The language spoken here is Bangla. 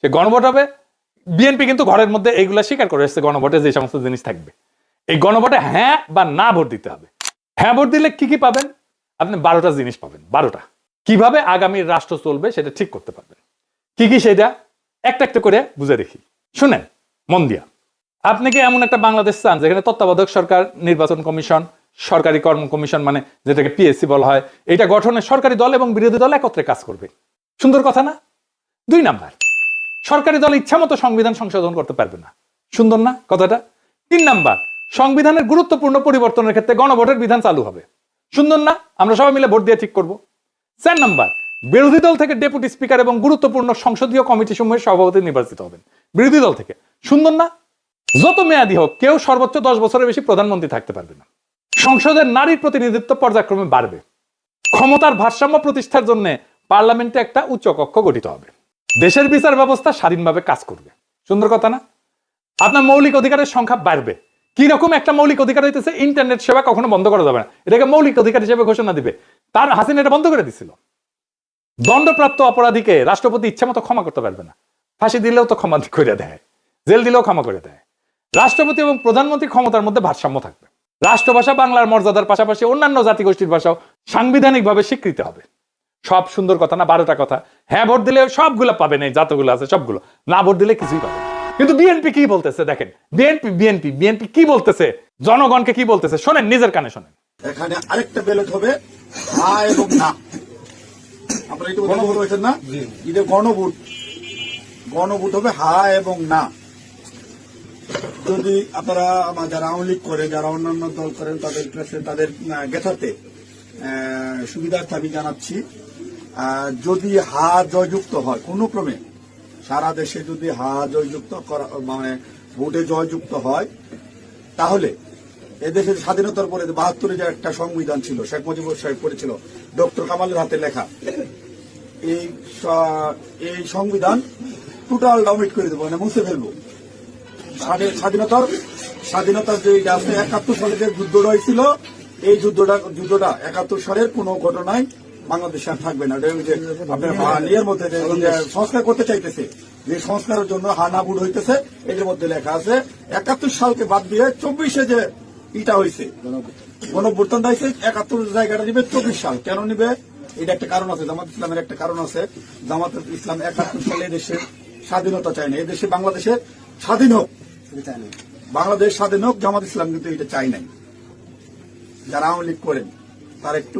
সে গণভোট হবে। বিএনপি কিন্তু ঘরের মধ্যে এইগুলা স্বীকার করে এসছে, গণভোটে যে সমস্ত জিনিস থাকবে। এই গণভোটে হ্যাঁ বা না ভোট দিতে হবে। হ্যাঁ ভোট দিলে কি কি পাবেন? আপনি 12টা জিনিস পাবেন। 12টা কিভাবে আগামী রাষ্ট্র চলবে সেটা ঠিক করতে পারবেন। কি কি সেটা একটা একটা করে বুঝে দেখি, শুনেন মন দিয়া। আপনি কি এমন একটা বাংলাদেশ চান যেখানে তত্ত্বাবধায়ক সরকার, নির্বাচন কমিশন, সরকারি কর্ম কমিশন মানে যেটাকে পিএসসি বলা হয়, এটা গঠনে সরকারি দল এবং বিরোধী দল একত্রে কাজ করবে? সুন্দর কথা না? 2 নাম্বার, সরকারি দল ইচ্ছা মতো সংবিধান সংশোধন করতে পারবে না। সুন্দর না কথাটা? 3 নাম্বার, সংবিধানের গুরুত্বপূর্ণ পরিবর্তনের ক্ষেত্রে গণভোটের বিধান চালু হবে। সুন্দর না? আমরা সবাই মিলে ভোট দিয়ে ঠিক করব। 4 নাম্বার, বিরোধী দল থেকে ডেপুটি স্পিকার এবং গুরুত্বপূর্ণ সংসদীয় কমিটি সমূহের সভাপতি নির্বাচিত হবেন বিরোধী দল থেকে। সুন্দর না? যত মেয়াদী হোক কেউ সর্বোচ্চ 10 বছরের বেশি প্রধানমন্ত্রী থাকতে পারবে না। সংসদের নারীর প্রতিনিধিত্ব পর্যায়ক্রমে বাড়বে। ক্ষমতার ভারসাম্য প্রতিষ্ঠার জন্য পার্লামেন্টে একটা উচ্চ কক্ষ গঠিত হবে। দেশের বিচার ব্যবস্থা স্বাধীনভাবে কাজ করবে। সুন্দর কথা না? আপনার মৌলিক অধিকারের সংখ্যা বাড়বে। কি রকম একটা মৌলিক অধিকার হইতেছে, ইন্টারনেট সেবা কখনো বন্ধ করা যাবে না, এটাকে মৌলিক অধিকার হিসেবে ঘোষণা দিবে। তার হাসিনা এটা বন্ধ করে দিছিল। দণ্ডপ্রাপ্ত অপরাধীকে রাষ্ট্রপতি ইচ্ছা মতো ক্ষমা করতে পারবে না। ফাঁসি দিলেও তো ক্ষমা করে দেয়, জেল দিলেও ক্ষমা করে দেয়। রাষ্ট্রপতি এবং প্রধানমন্ত্রী ক্ষমতার মধ্যে ভারসাম্য থাকবে। রাষ্ট্রভাষা বাংলার মর্যাদার পাশাপাশি অন্যান্য জাতিগোষ্ঠীর ভাষাও সাংবিধানিকভাবে স্বীকৃত হবে। সব সুন্দর কথা না? 12টা কথা। হ্যাঁ ভোট দিলে সবগুলো পাবেন, এই যতগুলো আছে সবগুলো। না ভোট দিলে কিছুই পাবেন। কিন্তু বিএনপি কি বলতেছে দেখেন, বিএনপি কি বলতেছে, জনগণকে কি বলতেছে শোনেন, নিজের কানে শোনেন। এখানে আরেকটা ব্যালট হবে হ্যাঁ এবং না। আপনারা একটু গণভোট হয়েছেন না? এটা গণভোট হবে হ্যাঁ এবং না। যদি আপনারা যারা আওয়ামী লীগ করে, যারা অন্যান্য দল করেন, তাদের কাছে তাদের গেথাতে সুবিধার্থে আমি জানাচ্ছি, যদি হা জয়যুক্ত হয় কোনো ক্রমে, সারা দেশে যদি হা জয়যুক্ত করা মানে ভোটে জয়যুক্ত হয়, তাহলে এদেশের স্বাধীনতার পরে 72-এ যে একটা সংবিধান ছিল, শেখ মুজিবুর সাহেব করেছিল, ডক্টর কামালের হাতে লেখা, এই সংবিধান টোটাল ডাউমিট করে দেবো, মানে মুছে ফেলবো। স্বাধীনতার যে 71 সালে যে যুদ্ধটা হয়েছিল, এই যুদ্ধটা 71 সালের কোন ঘটনায় বাংলাদেশে আর থাকবে না। আপনার ইয়ের মধ্যে সংস্কার করতে চাইতেছে, যে সংস্কারের জন্য হানাবুড হইতেছে, এটার মধ্যে লেখা আছে 71 সালকে বাদ দিয়ে 24-এ যে ইটা হয়েছে, গণঅভ্যুত্থানটা হয়েছে, 71 জায়গাটা নিবে 24 সাল। কেন নিবে? এটা একটা কারণ আছে, জামাত ইসলামের একটা কারণ আছে। জামাত ইসলাম 71 সালে দেশের স্বাধীনতা চায় না, এদেশে বাংলাদেশের স্বাধীন হোক, বাংলাদেশ স্বাধীন হোক, জামাত ইসলাম কিন্তু এটা চাই নাই। যারা আওয়ামী লীগ করেন তারা একটু